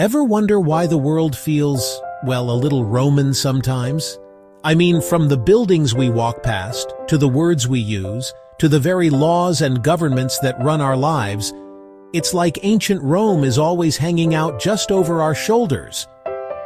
Ever wonder why the world feels, well, a little Roman sometimes? I mean, from the buildings we walk past, to the words we use, to the very laws and governments that run our lives, it's like ancient Rome is always hanging out just over our shoulders.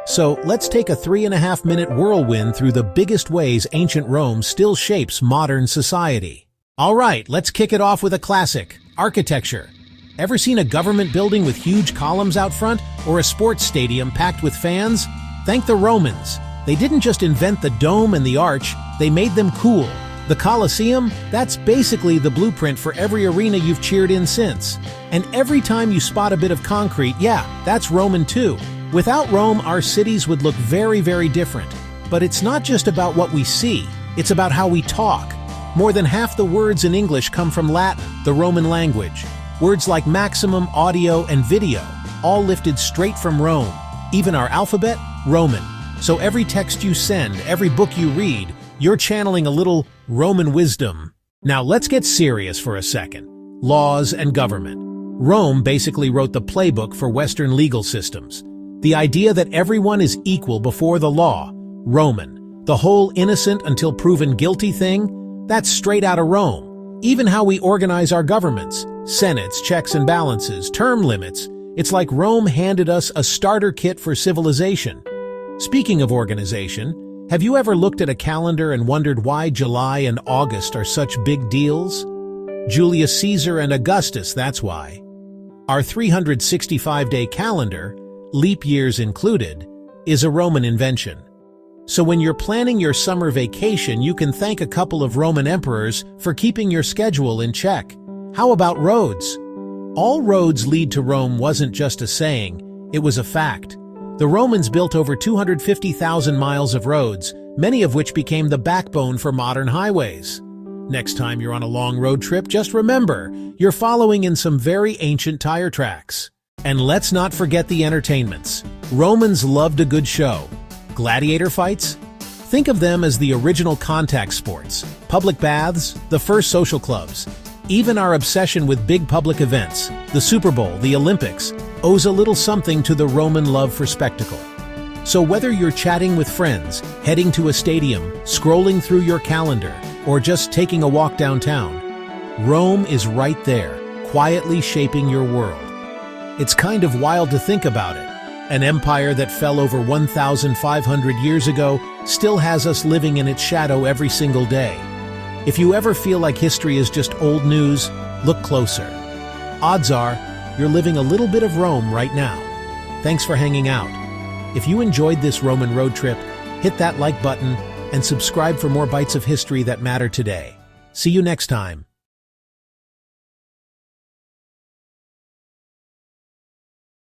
So let's take a 3.5-minute whirlwind through the biggest ways ancient Rome still shapes modern society. All right, let's kick it off with a classic, architecture. Ever seen a government building with huge columns out front, or a sports stadium packed with fans? Thank the Romans. They didn't just invent the dome and the arch, they made them cool. The Colosseum, that's basically the blueprint for every arena you've cheered in since. And every time you spot a bit of concrete, yeah, that's Roman too. Without Rome, our cities would look very, very different. But it's not just about what we see, it's about how we talk. More than half the words in English come from Latin, the Roman language. Words like maximum, audio, and video, all lifted straight from Rome. Even our alphabet, Roman. So every text you send, every book you read, you're channeling a little Roman wisdom. Now let's get serious for a second. Laws and government. Rome basically wrote the playbook for Western legal systems. The idea that everyone is equal before the law, Roman. The whole innocent until proven guilty thing, that's straight out of Rome. Even how we organize our governments, senates, checks and balances, term limits, it's like Rome handed us a starter kit for civilization. Speaking of organization, have you ever looked at a calendar and wondered why July and August are such big deals? Julius Caesar and Augustus, that's why. Our 365-day calendar, leap years included, is a Roman invention. So when you're planning your summer vacation, you can thank a couple of Roman emperors for keeping your schedule in check. How about roads? All roads lead to Rome wasn't just a saying, it was a fact. The Romans built over 250,000 miles of roads, many of which became the backbone for modern highways. Next time you're on a long road trip, just remember, you're following in some very ancient tire tracks. And let's not forget the entertainments. Romans loved a good show. Gladiator fights? Think of them as the original contact sports, public baths, the first social clubs. Even our obsession with big public events, the Super Bowl, the Olympics, owes a little something to the Roman love for spectacle. So whether you're chatting with friends, heading to a stadium, scrolling through your calendar, or just taking a walk downtown, Rome is right there, quietly shaping your world. It's kind of wild to think about it. An empire that fell over 1,500 years ago still has us living in its shadow every single day. If you ever feel like history is just old news, look closer. Odds are, you're living a little bit of Rome right now. Thanks for hanging out. If you enjoyed this Roman road trip, hit that like button and subscribe for more bites of history that matter today. See you next time.